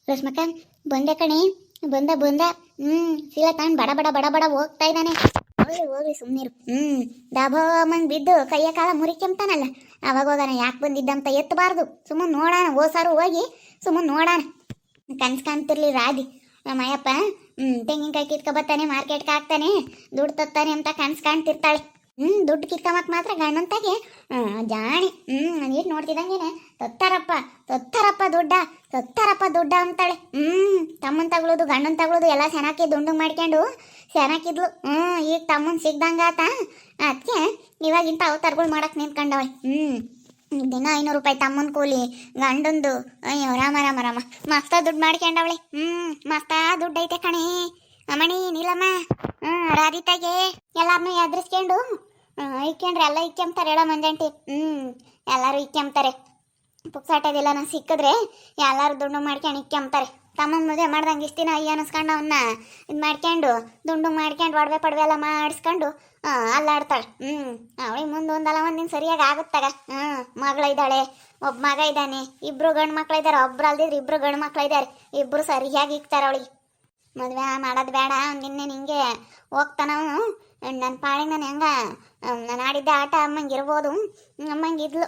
ರಶ್ಮಕ್ಕ ಬಂದೆ ಕಣೆ. ಬಂದ ಸೀಲ ತಗೊಂಡು ಬಡ ಬಡ ಬಡ ಬಡ ಹೋಗ್ತಾ ಇದ್ದಾನೆ. ಹೋಗ್ಲಿ ಸುಮ್ಮನಿರು. ಡಾಬಾಮಂಗ್ ಬಿದ್ದು ಕೈಯ ಕಾಲ ಮುರಿಕೆಂತಾನಲ್ಲ, ಅವಾಗ ಹೋಗೋಣ. ಯಾಕೆ ಬಂದಿದ್ದಂತ ಎತ್ತಬಾರ್ದು, ಸುಮ್ಮನೆ ನೋಡೋಣ. ಓಸಾರು ಹೋಗಿ ಸುಮ್ಮನೆ ನೋಡೋಣ. ಕನ್ಸು ಕಾಣ್ತಿರ್ಲಿ ರಾಧಿ ನಮ್ಮಯ್ಯಪ್ಪ ತೆಂಗಿನಕಾಯಿ ಕಿತ್ಕೊ ಬರ್ತಾನೆ, ಮಾರ್ಕೆಟ್ಗೆ ಹಾಕ್ತಾನೆ, ದುಡ್ಡು ತತ್ತಾನೆ ಅಂತ ಕನ್ಸು ಕಾಣ್ತಿರ್ತಾಳೆ. ದುಡ್ಡು ಕಿತ್ಕೊಂಬಕ್ ಮಾತ್ರ ಗಂಡಂತಾಗೆ ಜಾಣಿ. ನೀರು ನೋಡ್ತಿದ್ದಂಗೆನೆ ತತ್ತಾರಪ್ಪ ದುಡ್ಡ ಅಂತಾಳೆ. ತಮ್ಮನ್ ತಗೊಳ್ಳೋದು ಗಂಡನ್ ತಗೊಳ್ಳೋದು ಎಲ್ಲ ಸೆನಾಕಿ ದುಂಡು ಮಾಡ್ಕೊಂಡು ಸೆನಾಕಿದ್ಲು. ಈಗ ತಮ್ಮನ್ ಸಿಗ್ದಂಗಾತ. ಅದಕ್ಕೆ ಇವಾಗಿಂತ ಅವತಾರಗಳು ಮಾಡಕ್ ನಿಂತ್ಕೊಂಡವಳೆ. ದಿನ 500 ರೂಪಾಯಿ ತಮ್ಮನ್ ಕೂಲಿ, ಗಂಡಂದು. ಅಯ್ಯೋ ರಾಮ ರಾಮ ರಾಮ, ಮಸ್ತ ದುಡ್ಡು ಮಾಡ್ಕೊಂಡವಳೆ. ಮಸ್ತ ದುಡ್ಡು ಐತೆ ಕಣೆ ಅಮ್ಮಣಿ ನೀಲಮ್ಮ. ರಾಧಿತಾಗೆ ಎಲ್ಲಾರನ್ನೂ ಎದುರಿಸ್ಕೊಂಡು ಇಕ್ಕೊಂಡ್ರೆ ಎಲ್ಲ ಇಕ್ಕೆಂಬ್ತಾರೆ ಹೇಳ ಮಂಜಂಟಿ. ಎಲ್ಲರೂ ಇಕ್ಕೆಂಬ್ತಾರೆ. ಪುಕ್ಸಾಟದಿಲ್ಲ ನಾನು ಸಿಕ್ಕಿದ್ರೆ ಎಲ್ಲರೂ ದುಂಡು ಮಾಡ್ಕೊಂಡು ಇಕ್ಕೆಂಬ್ತಾರೆ. ತಮ್ಮನ ಮದುವೆ ಮಾಡ್ದಂಗೆ ಇಷ್ಟು ದಿನ ಅಯ್ಯ ಅನ್ನಿಸ್ಕೊಂಡು ಅವನ್ನ ಇದು ಮಾಡ್ಕೊಂಡು ದುಂಡು ಮಾಡ್ಕೊಂಡು ಒಡವೆ ಪಡವೆ ಎಲ್ಲ ಮಾಡಿಸ್ಕೊಂಡು ಅಲ್ಲಾಡ್ತಾಳೆ. ಅವಳಿಗೆ ಮುಂದೆ ಒಂದಲ್ಲ ಒಂದಿನ ಸರಿಯಾಗಿ ಆಗುತ್ತಾಗ. ಮಗಳಿದ್ದಾಳೆ, ಒಬ್ಬ ಮಗ ಇದ್ದಾನೆ, 2 ಗಂಡು ಮಕ್ಳು ಇದ್ದಾರೆ. ಒಬ್ರು ಅಲ್ದಿದ್ರೆ 2 ಗಂಡು ಮಕ್ಳು ಇದ್ದಾರೆ. ಇಬ್ಬರು ಸರಿಯಾಗಿ ಇಕ್ತಾರೆ ಅವಳಿಗೆ. ಮದುವೆ ಮಾಡೋದು ಬೇಡ, ನಿನ್ನೆ ನಿಂಗೆ ಹೋಗ್ತಾನವನು. ನನ್ನ ಪಾಳಿಗೆ ನಾನು ಹೆಂಗ ನಾನು ಆಡಿದ್ದೆ ಆಟ ಅಮ್ಮಂಗಿರ್ಬೋದು. ಅಮ್ಮಂಗಿದ್ಲು.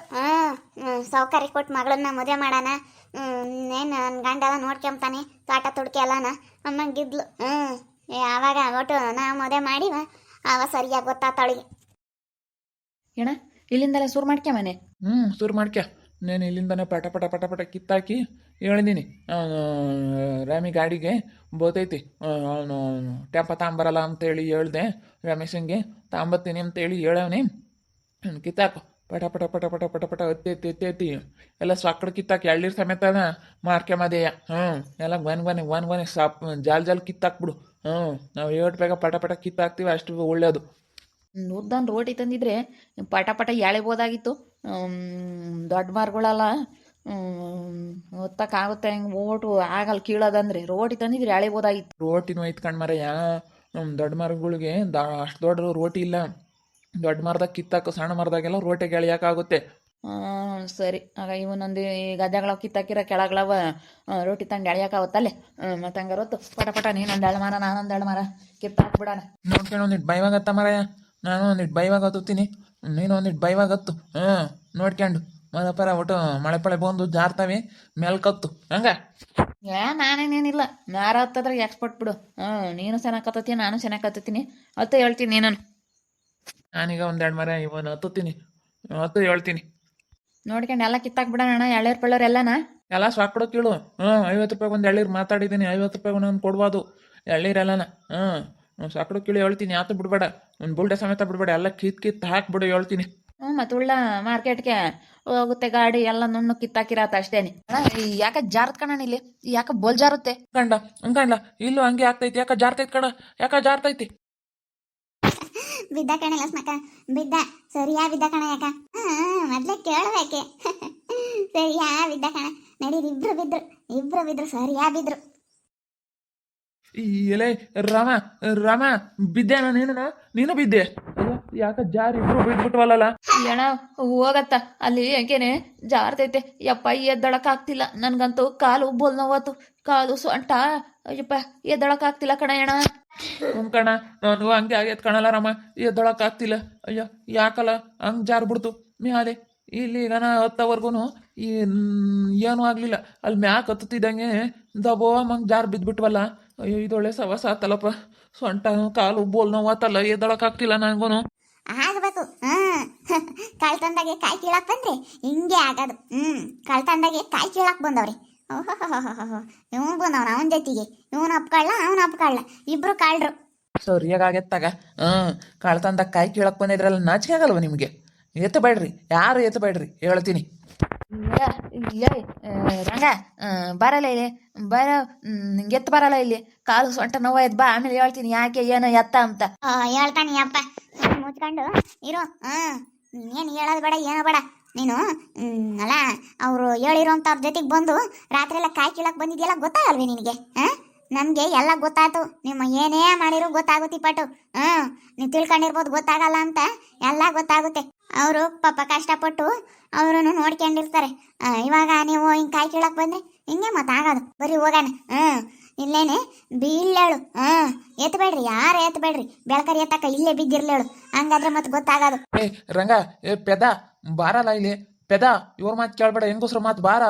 ಸೌಕರ್ಯ ಕೊಟ್ಟು ಮಗಳನ್ನ ಮದುವೆ ಮಾಡೋಣ, ಏನು ನನ್ನ ಗಂಡೆಲ್ಲ ನೋಡ್ಕೊಂತಾನೆ, ತೋಟ ತುಡ್ಕೆ ಎಲ್ಲನ ಅಮ್ಮಂಗಿದ್ಲು. ಆವಾಗ ಒಟ್ಟು ನಾವು ಮದುವೆ ಮಾಡಿ ಆವಾಗ ಸರಿಯಾಗಿ ಗೊತ್ತಾತವಳಿಗೆ. ಏಣ ಇಲ್ಲಿಂದಲೇ ಶುರು ಮಾಡ್ಕ್ಯ ಮನೆ. ಶುರು ಮಾಡ್ಕ್ಯ. నేను ಇಲ್ಲಿಂದನೇ ಪಟ ಪಟ ಪಟ ಪಟ ಕಿತ್ತಾಕಿ ಹೇಳಿದ್ದೀನಿ. ರಾಮಿ ಗಾಡಿಗೆ ಬೋತೈತಿ, ಅವನು ಟ್ಯಾಂಪ ತಾಂಬರಲ್ಲ ಅಂತೇಳಿ ಹೇಳ್ದೆ. ರಮೇಶಂಗೆ ತಾಂಬತ್ತೀನಿ ಅಂತೇಳಿ ಹೇಳವನಿ. ಕಿತ್ತಾಕು ಪಟ ಪಟ ಪಟ ಪಟ ಪಟ ಪಟ ಎತ್ತಿ ಎಲ್ಲ ಸಕ್ಕಡ ಕಿತ್ತಾಕಿ ಎಳ್ಳೀರು ಸಮೇತನ ಮಾರ್ಕೆಮದೆಯ. ಎಲ್ಲ ಒನ್ ಸಾಪ್ ಜಾಲ್ ಕಿತ್ತಾಕ್ಬಿಡು. ನಾವು ಏಟ್ ಬೇಗ ಪಟ ಪಟ ಕಿತ್ತಾಕ್ತೀವಿ, ಅಷ್ಟು ಒಳ್ಳೇದು. ಉದ್ದಾನ ರೋಟಿ ತಂದಿದ್ರೆ ಪಟ ಪಟ ಎಳೆಬೋದಾಗಿತ್ತು. ದೊಡ್ಡ ಮಾರ್ಗಳೆಲ್ಲ ಹೊತ್ತಕ್ಕಾಗುತ್ತೆ, ಹೆಂಗೆ ಓಟು ಆಗಲ್ಲ ಕೀಳೋದಂದ್ರೆ. ರೋಟಿ ತಂದಿದ್ರೆ ಎಳೆಬೋದಾಗಿತ್ತು. ರೋಟಿನೂ ಐತ್ ಕಣ್ಮರಯ್ಯ. ದೊಡ್ಡ ಮರಗಳಿಗೆ ಅಷ್ಟು ದೊಡ್ಡ ರೋಟಿ ಇಲ್ಲ. ದೊಡ್ಡ ಮರದಾಗ ಕಿತ್ತಾಕು, ಸಣ್ಣ ಮರದಾಗೆಲ್ಲ ರೋಟಿಗೆ ಎಳೆಯೋಕ್ಕಾಗುತ್ತೆ. ಸರಿ, ಆಗ ಇವನೊಂದು ಈ ಗದ್ದೆಗಳ ಕಿತ್ತಾಕಿರೋ ಕೆಳಗಳವ ರೋಟಿ ತಂದು ಎಳೆಯೋಕ್ಕಾಗುತ್ತಲ್ಲೇ. ಮತ್ತೆ ಹಂಗಾರ ಹೊತ್ತು ಪಟ ಪಟ ನೀನೊಂದು ಎಳೆ ಮರ ನಾನೊಂದು ಎಳೆ ಮರ ಕಿತ್ತಾಕ್ಬಿಡೋಣ. ನೋಡ್ಕೊಂಡು ಒಂದಿಟ್ಟು ಬೈವಾಗತ್ತ ಮರಯ್ಯ. ನಾನು ಒಂದಿಟ್ಟು ಬೈವಾಗ ಹತ್ತುತ್ತೀನಿ, ನೀನು ಒಂದಿಟ್ಟು ಬೈವಾಗ ಹತ್ತು. ನೋಡ್ಕೊಂಡು ಮರಪರ ಒಟ್ಟು ಮಳೆ ಪಳೆ ಬಂದು ಜಾರ್ತವೆ ಮೇಲ್ಕತ್ತು ಹಂಗ. ನಾನೇನೇನಿಲ್ಲ, ಮ್ಯಾರ ಹತ್ತದ್ರೆ ಎಕ್ಸ್ಪರ್ಟ್ ಬಿಡು. ನೀನು ಚೆನ್ನಾಗಿ ಹತ್ತತ್ತೀನಿ, ನಾನು ಚೆನ್ನಾಗಿ ಹತ್ತತೀನಿ. ಅತ್ತ ಹೇಳ್ತೀನಿ ನೀನು. ನಾನೀಗ 1-2 ಮರ ಇವನು ಹತ್ತುತ್ತೀನಿ, ಹೇಳ್ತೀನಿ. ನೋಡ್ಕೊಂಡು ಎಲ್ಲ ಕಿತ್ತಾಕ್ಬಿಡೋಣ. ಎಳ್ಳೀರು ಪಳ್ಳೀರು ಎಲ್ಲನ ಎಲ್ಲ ಸಾಕ್ಬಿಡೋ ಕೇಳು. 50 ರೂಪಾಯಿಗೆ ಒಂದು ಎಳ್ಳೀರು ಮಾತಾಡಿದ್ದೀನಿ. 50 ರೂಪಾಯಿಗೆ ನಾನು ಕೊಡ್ಬೋದು ಎಳ್ಳೀರೆಲ್ಲನ. ಸಾಕ್ಬಿಡೋ ಕೇಳು ಹೇಳ್ತೀನಿ. ಯಾತು ಬಿಡ್ಬೇಡ, ಒಂದು ಬುಲ್ಡೆ ಸಮೇತ ಬಿಡ್ಬೇಡ. ಎಲ್ಲ ಕಿತ್ತು ಹಾಕ್ಬಿಡು ಹೇಳ್ತೀನಿ. ಮತ್ತೆ ಉಳ್ಳ ಮಾರ್ಕೆಟ್ಗೆ ಹೋಗುತ್ತೆ ಗಾಡಿ ಎಲ್ಲ ನುಣ್ಣು ಕಿತ್ತಾಕಿರತ್ತ ಅಷ್ಟೇನೆ. ಯಾಕೆ ಜಾರತ್ ಕಣ ಇಲ್ಲಿ, ಯಾಕೆ ಬೋಲ್ ಜಾರುತ್ತೆ ಹಂಗಂಡ ಇಲ್ಲೂ ಹಂಗೆ ಆಗ್ತೈತಿ. ಯಾಕೆ ಜಾರ್ತೈತಿ ಕಣ, ಯಾಕೆ ಜಾರ್ತೈತಿ? ಬಿದ್ದ ಕಣ ಲಕ್ಷ್ಮಕ್ಕ, ಬಿದ್ದ ಸರಿಯಾ ಬಿದ್ದ ಕಣ. ಯಾಕ ಮೊದ್ಲೇ ಕೇಳಬೇಕೆ? ಸರಿಯಾ ಬಿದ್ದ ಕಣ. ನಡೀರಿ, ಇಬ್ರು ಬಿದ್ರು ಸರಿಯಾ ಬಿದ್ರು. ಎಲೆ ರಾಮ ಬಿದ್ದೆ ನೀನು ಬಿದ್ದೆ. ಯಾಕ ಜಾರಿ ಇಬ್ರು ಬಿದ್ಬಿಟ್ವಲ್ಲ. ಏನ ಹೋಗತ್ತ ಅಲ್ಲಿ ಯಾಕೆನೆ ಜಾರ್ತೈತೆ. ಯಪ್ಪ ಎದ್ದೊಳಕ್ಕಾಗ್ತಿಲ್ಲ ನನ್ಗಂತೂ. ಕಾಲು ಬೋಲ್ ನೋವತ್ತು, ಕಾಲು ಸೊಂಟ. ಅಯ್ಯಪ್ಪ ಎದ್ದೊಳಕ್ಕಾಗ್ತಿಲ್ಲ ಕಣ ಏಣ. ಕಣ ನನಗೂ ಹಂಗೆ ಆಗೈತೆ ಕಣಲ್ಲ ರಾಮ, ಎದ್ದೊಳಕ್ಕಾಗ್ತಿಲ್ಲ. ಅಯ್ಯೋ ಯಾಕಲ್ಲ ಹಂಗೆ ಜಾರ್ಬಿಡ್ತು ಮ್ಯಾಲೆ. ಇಲ್ಲಿ ಈಗ ಹತ್ತವರೆಗೂ ಏನೂ ಆಗಲಿಲ್ಲ. ಅಲ್ಲಿ ಮ್ಯಾಕ್ ಹತ್ತುತ್ತಿದ್ದಂಗೆ ದಬೋ ಹಂಗೆ ಜಾರ್ ಬಿದ್ದುಬಿಟ್ವಲ್ಲ. ಅಯ್ಯೋ ಇದೊಳ್ಳೆ ಸವಸ ಆತಲ್ಲಪ್ಪ. ಸೊಂಟ ಕಾಲು ಬೋಲ್ ನೋವಾತಲ್ಲ, ಎದ್ದೊಳಕ್ಕಾಗ್ತಿಲ್ಲ ನನಗೂ. ಆಗಬೇಕು. ಕಳ್ತಂದಾಗೆ ಕಾಯಿ ಕೀಳಕ್ ಬಂದ್ರೆ ಹಿಂಗೆ ಆಗೋದು. ಕಳ್ತಂದಾಗೆ ಕಾಯಿ ಕೀಳಕ್ ಬಂದವ್ರಿ. ಓಹೋ, ಇವನು ಬಂದವನ ಅವನ ಜೊತೆಗೆ. ಇವನು ಅವನು ಅಪ್ಕೊಳ್ಳ, ಇಬ್ರು ಕಾಳ್ರು. ಸರಿಯಾಗತ್ತಾಗ. ಕಳ್ತಂದಾಗ ಕಾಯಿ ಕೀಳಕ್ ಬಂದಿದ್ರಲ್ಲ, ನಾಚಿಕೆ ಆಗಲ್ವ ನಿಮಗೆ? ಎತ್ತಬೇಡ್ರಿ, ಯಾರು ಎತ್ತಬೇಡ್ರಿ ಹೇಳ್ತೀನಿ. ರಂಗ ಬರಲ್ಲ ಇಲ್ಲಿ, ಬರ ಎತ್ತು ಬರಲ್ಲ ಇಲ್ಲಿ. ಕಾಲು ಸೊಂಟ ನೋವಾಯ್ತು, ಬಾ ಆಮೇಲೆ ಹೇಳ್ತೀನಿ ಯಾಕೆ ಏನೋ ಎತ್ತ ಅಂತ. ಹೇಳ್ತಾನಿ ಅಪ್ಪ, ಮುಚ್ಕೊಂಡು ಇರು. ನೀನೇನು ಹೇಳೋದು ಬೇಡ, ಏನೋ ಬೇಡ ನೀನು. ಅಲ್ಲ ಅವರು ಹೇಳಿರೋಂಥವ್ರ ಜೊತೆಗೆ ಬಂದು ರಾತ್ರಿ ಎಲ್ಲ ಕಾಯಿ ಕೀಳಕ್ ಬಂದಿದೆಯಲ್ಲ, ಗೊತ್ತಾಗಲ್ವಿ ನಿನಗೆ? ನಮಗೆ ಎಲ್ಲ ಗೊತ್ತಾಯ್ತು. ನಿಮ್ಮ ಏನೇ ಮಾಡಿರೋ ಗೊತ್ತಾಗುತ್ತೆ ಪಟು. ನೀವು ತಿಳ್ಕೊಂಡಿರ್ಬೋದು, ಗೊತ್ತಾಗಲ್ಲ ಅಂತ ಎಲ್ಲ ಗೊತ್ತಾಗುತ್ತೆ. ಅವರು ಪಾಪ ಕಷ್ಟಪಟ್ಟು ಅವರು ನೋಡ್ಕೊಂಡಿರ್ತಾರೆ. ಇವಾಗ ನೀವು ಹಿಂಗೆ ಕಾಯಿ ಕೀಳಕ್ ಬಂದ್ರೆ ಹಿಂಗೆ ಮತ್ತೆ ಆಗೋದು ಬರೀ ಹೋಗೋಣ ಇಲ್ಲೇನೆ ಬೀಳ್ಳೇಳು ಎತ್ತಬೇಡ್ರಿ ಯಾರು ಎತ್ತಬೇಡ್ರಿ ಬೆಳಕರಿ ಎತ್ತಕ್ಕ ಇಲ್ಲೇ ಬಿದ್ದಿರ್ಲೇಳು ಹಂಗಾದ್ರೆ ಮತ್ತೆ ಗೊತ್ತಾಗೋದು. ಏ ರಂಗ, ಏ ಪೆದ ಬಾರಲ್ಲ ಇಲ್ಲಿ. ಪೆದ ಇವ್ರ ಮಾತು ಕೇಳ್ಬೇಡ, ಹೆಂಗಸ್ರ ಮಾತು ಬಾರ.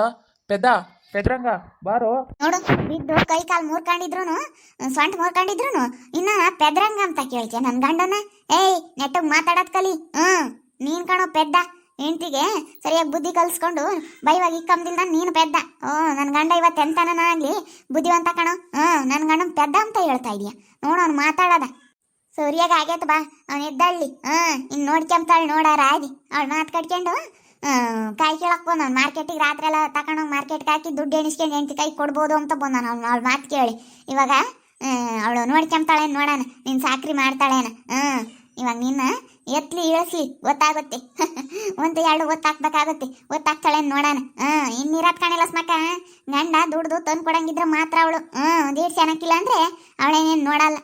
ಪೆದ್ರಂಗ ಬಾರೋ. ನೋಡು ಬಿದ್ದು ಕೈ ಕಾಲು ಮುರ್ಕೊಂಡಿದ್ರು ಸೊಂಟ ಮುರ್ಕೊಂಡಿದ್ರು ಇನ್ನ ಪೆದ್ರಂಗ ಅಂತ ಕೇಳ್ತೀಯ ನನ್ ಗಂಡನ? ಏಯ್ ನೆಟ್ಟಗ್ ಮಾತಾಡೋದ್ ಕಲಿ. ನೀನ್ ಕಣೋ ಪೆದ್ದ, ಹೆಂಡ್ತಿಗೆ ಸರಿಯಾಗಿ ಬುದ್ಧಿ ಕಲ್ಸ್ಕೊಂಡು ಬೈವಾಗ ಇಕ್ಕಂದಿಲ್ದ ನೀನು ಪೆದ್ದ. ನನ್ ಗಂಡ ಇವತ್ತು ಎಂತನಾಗ್ಲಿ ಬುದ್ಧಿವಂತ ಕಣೋ. ನನ್ ಗಂಡನ್ ಪೆದ್ದ ಅಂತ ಹೇಳ್ತಾ ಇದೀಯ. ನೋಡು ಅವ್ನು ಮಾತಾಡೋದ ಸರಿಯಾಗಿ ಆಗೇತ ಬಾ. ಅವ್ನು ಎದ್ದಳ್ಳಿ ಇನ್ ನೋಡ್ಕೊಂತಾಳೆ ನೋಡಾರ ಆಗಿ ಅವಳು ಮಾತು ಕಟ್ಕೊಂಡು ಕಾಯಿ ಕೇಳಕ್ ಬಂದ ಮಾರ್ಕೆಟಿಗೆ ರಾತ್ರಿ ಎಲ್ಲ ತಗೊಂಡೋಗಿ ಮಾರ್ಕೆಟ್ಗೆ ಹಾಕಿ ದುಡ್ಡು ಎಣಿಸ್ಕೊಂಡು ಹೆಂಡತಿ ಕೈ ಕೊಡ್ಬೋದು ಅಂತ ಬಂದ ಅವಳು ಮಾತು ಕೇಳಿ. ಇವಾಗ ಅವಳು ನೋಡ್ಕೊಂತಾಳೆ ನೋಡೋಣ, ನೀನು ಸಾಕ್ರಿ ಮಾಡ್ತಾಳೇನ. ಇವಾಗ ನಿನ್ನ ಎತ್ಲಿ ಇಳಿಸ್ಲಿ ಗೊತ್ತಾಗುತ್ತೆ. ಒಂದು ಎರಡು ಒತ್ತಾಕ್ಬೇಕಾಗುತ್ತೆ, ಒತ್ತಾಕ್ತಾಳೆ ನೋಡೋಣ. ಇನ್ನಿರತ್ ಕಾಣಿಲ್ಲ ಸ್ಮಕ್ಕ ಗಂಡ ದುಡ್ದು ತಂದು ಕೊಡಂಗಿದ್ರೆ ಮಾತ್ರ ಅವಳು ದೇಡ್ ಚೆನ್ನಾಗಿಲ್ಲ ಅಂದ್ರೆ ಅವಳೇನೇನು ನೋಡಲ್ಲ.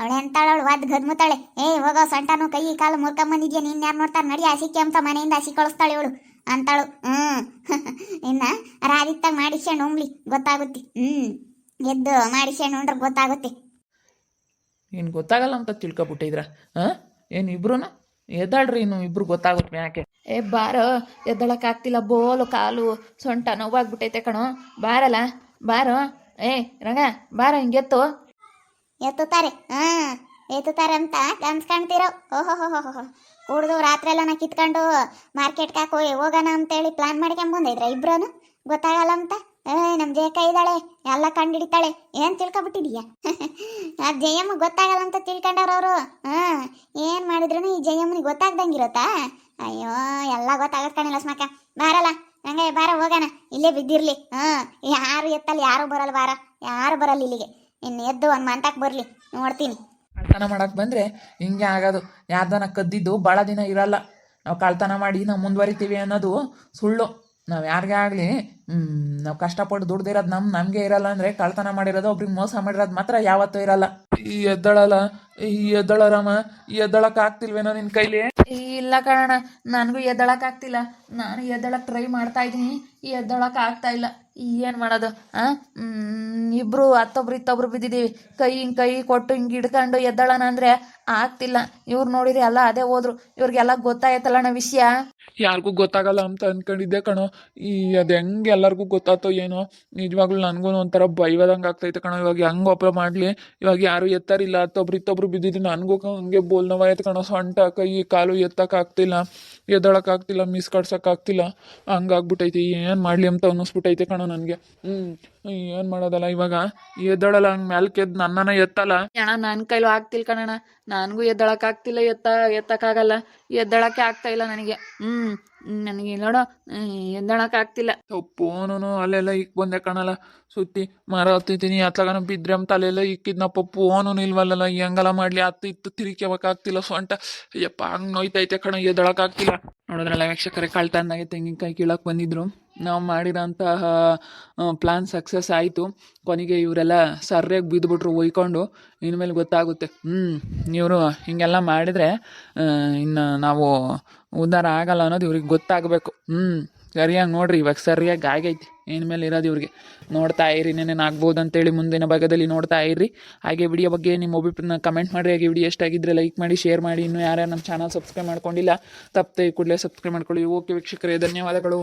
ಅವಳೆ ಎಂತಾಳವಳು ಒದ್ ಗದ್ಮುತ್ತಾಳೆ. ಹೋಗೋ ಸೊಂಟನು ಕೈ ಕಾಲು ಮುರ್ಕೊಂಬಂದಿದ್ಯಾ, ನೀನ್ ಯಾರು ನೋಡ್ತಾರೆ ನಡಿ ಹಸಿಕೆ ಅಂತ ಮನೆಯಿಂದ ಹಸಿ ಕಳಿಸ್ತಾಳೆ ಇವಳು ಅಂತಾಳು. ಇನ್ನ ರಾದಿತ್ತಾಗ ಮಾಡಿಸ್ಕೊಂಡು ಉಂಬ್ಲಿ ಗೊತ್ತಾಗುತ್ತೆ. ಎದ್ದು ಮಾಡಿಸ್ಕೊಂಡು ಉಂಡ್ರೆ ಗೊತ್ತಾಗುತ್ತೆ. ಏನು ಗೊತ್ತಾಗಲ್ಲ ಅಂತ ತಿಳ್ಕೊಬಿಟ್ಟಿದ್ರ? ಏನು ಇಬ್ರು ಎದ್ದಾಳ್ರಿ, ಇನ್ನು ಇಬ್ರು ಗೊತ್ತಾಗುತ್ತೆ ಯಾಕೆ. ಬಾರೋ, ಎದ್ದಳಕ್ಕಾಗ್ತಿಲ್ಲ, ಬೋಲು ಕಾಲು ಸೊಂಟ ನೋವಾಗ್ಬಿಟ್ಟೈತೆ ಕಣೋ. ಬಾರಲ್ಲ ಬಾರೋ. ರಂಗ ಬಾರ, ಹಿಂಗೆತ್ತು. ಎತ್ತುತ್ತಾರೆ ಎತ್ತುತ್ತಾರೆ ಅಂತ ಕನ್ಸ್ಕಾಣ್ತಿರೋ. ಕುಡ್ದು ರಾತ್ರಿ ಎಲ್ಲ ಕಿತ್ಕೊಂಡು ಮಾರ್ಕೆಟ್ಗೆ ಹೋಗೋಣ ಅಂತೇಳಿ ಪ್ಲಾನ್ ಮಾಡ್ಕೊಂಬಂದಿದ್ರ ಇಬ್ರು. ಗೊತ್ತಾಗಲ್ಲ ಅಂತ ನಮ್ ಜಯಕ ಇದ್ದಾಳೆ ಎಲ್ಲ ಕಂಡಿಡಿತಾಳೆ ಏನ್ ತಿಳ್ಕೊಬಿಟ್ಟಿದೀಯ? ಆ ಜಯಮ್ಮ ಗೊತ್ತಾಗಲ್ಲ ಅಂತ ತಿಳ್ಕೊಂಡವ್ರವ್ರು. ಏನ್ ಮಾಡಿದ್ರು ಈ ಜಯಮ್ಮನಿಗೆ ಗೊತ್ತಾಗ್ದಂಗಿರತ್ತಾ? ಅಯ್ಯೋ ಎಲ್ಲ ಗೊತ್ತಾಗತ್ ಕಾಣಿಲ್ಲ ಸ್ಮಕ. ಬಾರಲ್ಲ ಹಂಗೆ ಬಾರ ಹೋಗೋಣ, ಇಲ್ಲೇ ಬಿದ್ದಿರ್ಲಿ. ಯಾರು ಎತ್ತಲ್ಲ, ಯಾರು ಬರಲ್ಲ, ಬಾರ ಯಾರು ಬರಲ್ಲ ಇಲ್ಲಿಗೆ. ಇನ್ನು ಎದ್ದು ಒಂದು ಮಂತಕ್ಕೆ ಬರಲಿ ನೋಡ್ತೀನಿ. ಕಳ್ತನ ಮಾಡಕ್ಕೆ ಬಂದರೆ ಹಿಂಗೆ ಆಗೋದು. ಯಾರ್ದನ ಕದ್ದಿದ್ದು ಭಾಳ ದಿನ ಇರಲ್ಲ. ನಾವು ಕಳ್ತನ ಮಾಡಿ ನಾವು ಮುಂದುವರಿತೀವಿ ಅನ್ನೋದು ಸುಳ್ಳು. ನಾವು ಯಾರಿಗೇ ಆಗಲಿ ನಾವು ಕಷ್ಟಪಟ್ಟು ದುಡ್ದಿರೋದು ನಮಗೆ ಇರಲ್ಲ ಅಂದರೆ ಕಳ್ತನ ಮಾಡಿರೋದು ಒಬ್ರಿಗೆ ಮೋಸ ಮಾಡಿರೋದು ಮಾತ್ರ ಯಾವತ್ತೂ ಇರಲ್ಲ. ಈ ಎದ್ದಳರಾಮ, ಈ ಎದ್ದಳಕ್ಕೆ ಆಗ್ತಿಲ್ವೇನೋ ನಿನ್ನ ಕೈಲಿ? ಇಲ್ಲ ಕಣ, ನನಗೂ ಎದ್ದಳಕ್ಕಾಗ್ತಿಲ್ಲ. ನಾನು ಎದ್ದಳಕ್ಕೆ ಟ್ರೈ ಮಾಡ್ತಾ ಇದ್ದೀನಿ, ಎದ್ದಳಕ್ಕೆ ಆಗ್ತಾ ಇಲ್ಲ. ಏನು ಮಾಡೋದು? ಇಬ್ಬರು ಹತ್ತೊಬ್ರು ಬಿದ್ದಿದ್ದೀವಿ. ಕೈ ಕೊಟ್ಟು ಹಿಂಗೆ ಹಿಡ್ಕೊಂಡು ಎದ್ದಳನ ಅಂದರೆ ಆಗ್ತಿಲ್ಲ. ಇವ್ರು ನೋಡಿರಿ ಎಲ್ಲ ಅದೇ ಹೋದ್ರು. ಇವ್ರಿಗೆಲ್ಲ ಗೊತ್ತಾಯ್ತಲ್ಲಣ್ಣ ವಿಷಯ. ಯಾರಿಗೂ ಗೊತ್ತಾಗಲ್ಲ ಅಂತ ಅಂದ್ಕೊಂಡಿದ್ದೆ ಕಣೋ. ಅದು ಹೆಂಗೆ ಎಲ್ಲರಿಗೂ ಗೊತ್ತಾತೋ ಏನೋ. ನಿಜವಾಗ್ಲೂ ನನಗೂ ಒಂಥರ ಭಯವಾದಂಗೆ ಆಗ್ತೈತೆ ಕಣೋ. ಇವಾಗ ಹೆಂಗೆ ಒಬ್ಬ ಮಾಡಲಿ? ಇವಾಗ ಯಾರು ಎತ್ತಾರಿಲ್ಲ, ಇತ್ತೊಬ್ರು ಬಿದ್ದಿದ್ದು. ನನಗೂ ಹಂಗೆ ಬೋಲ್ ನೋವಾಯ್ತು ಕಣೋ. ಸೊಂಟ ಕೈ ಕಾಲು ಎತ್ತಕ್ಕಾಗ್ತಿಲ್ಲ, ಎದ್ದಳಕ್ಕಾಗ್ತಿಲ್ಲ, ಮಿಸ್ ಕಡ್ಸೋಕ್ಕಾಗ್ತಿಲ್ಲ. ಹಂಗಾಗ್ಬಿಟ್ಟೈತಿ. ಏನು ಮಾಡಲಿ ಅಂತ ಅನ್ನಿಸ್ಬಿಟ್ಟೈತೆ ಕಣೋ ನನಗೆ. ಏನು ಮಾಡೋದಲ್ಲ ಇವಾಗ. ಎದ್ದಳಲ್ಲ ಹಂಗೆ ಮ್ಯಾಲ್ಕೆದ್ದು ನನ್ನನ್ನು ಎತ್ತಲ್ಲ. ಅಣ್ಣ ನನ್ನ ಕೈಲೂ ಆಗ್ತಿಲ್ಲ ಕಣಣ್ಣ. ನನಗೂ ಎದ್ದಳಕ್ಕಾಗ್ತಿಲ್ಲ, ಎತ್ತಕ್ಕಾಗಲ್ಲ. ಎದ್ದಳಕ್ಕೆ ಆಗ್ತಾ ಇಲ್ಲ ನನಗೆ. ನನಗೆ ನೋಡೋ ಎದ್ದಳಕ್ಕಾಗ್ತಿಲ್ಲ. ಫೋನು ಅಲ್ಲೆಲ್ಲ ಇಕ್ ಬಂದೆ ಕಣಲ್ಲ. ಸುತ್ತಿ ಮರ ಹತ್ತಿದ್ದೀನಿ, ಅತ್ಲಾಗನ ಬಿದ್ರೆ ಅಂತ ಅಲ್ಲೆಲ್ಲ ಇಕ್ಕಿದ್ನಪ್ಪ. ಫೋನು ನಿಲ್ವಲ್ಲ. ಹೆಂಗೆಲ್ಲ ಮಾಡಲಿ? ಇತ್ತು ತಿರುಗ್ಯಾವಕ್ಕಾಗ್ತಿಲ್ಲ. ಸೊಂಟ ಅಯ್ಯಪ್ಪ ಹಂಗೆ ನೋಯ್ತೈತೆ ಕಣ, ಎದ್ದಳಕ್ಕಾಗ್ತಿಲ್ಲ. ನೋಡಿದ್ರಲ್ಲ ವೀಕ್ಷಕರೇ, ಕಳ್ತನದಾಗೆ ತೆಂಗಿನಕಾಯಿ ಕೀಳಕ್ಕೆ ಬಂದಿದ್ರು. ನಾವು ಮಾಡಿರೋಂತಹ ಪ್ಲ್ಯಾನ್ ಸಕ್ಸಸ್ ಆಯಿತು. ಕೊನೆಗೆ ಇವರೆಲ್ಲ ಸರ್ಯಾಗಿ ಬಿದ್ದುಬಿಟ್ರು ಒಯ್ಕೊಂಡು. ಇನ್ಮೇಲೆ ಗೊತ್ತಾಗುತ್ತೆ. ಇವರು ಹಿಂಗೆಲ್ಲ ಮಾಡಿದರೆ ಇನ್ನು ನಾವು ಉದ್ಧಾರ ಆಗಲ್ಲ ಅನ್ನೋದು ಇವ್ರಿಗೆ ಗೊತ್ತಾಗಬೇಕು. ಸರಿಯಾಗಿ ನೋಡ್ರಿ, ಇವಾಗ ಸರಿಯಾಗಿ ಆಗೈತಿ. ಇನ್ಮೇಲೆ ಇರೋದು ಇವ್ರಿಗೆ. ನೋಡ್ತಾ ಇರಿ, ಏನೇನು ಆಗ್ಬೋದು ಅಂತೇಳಿ ಮುಂದಿನ ಭಾಗದಲ್ಲಿ ನೋಡ್ತಾ ಇರಿ. ಹಾಗೆ ವಿಡಿಯೋ ಬಗ್ಗೆ ನಿಮ್ಮ ಒಬ್ಬರನ್ನ ಕಮೆಂಟ್ ಮಾಡಿರಿ. ಹಾಗೆ ವಿಡಿಯೋ ಎಷ್ಟಾಗಿದ್ದರೆ ಲೈಕ್ ಮಾಡಿ, ಶೇರ್ ಮಾಡಿ. ಇನ್ನೂ ಯಾರ್ಯಾರು ನಮ್ಮ ಚಾನಲ್ ಸಬ್ಸ್ಕ್ರೈಬ್ ಮಾಡ್ಕೊಂಡಿಲ್ಲ ತಪ್ಪದೆ ಕೂಡಲೇ ಸಬ್ಸ್ಕ್ರೈಬ್ ಮಾಡ್ಕೊಳ್ಳಿ. ಓಕೆ ವೀಕ್ಷಕರೇ, ಧನ್ಯವಾದಗಳು.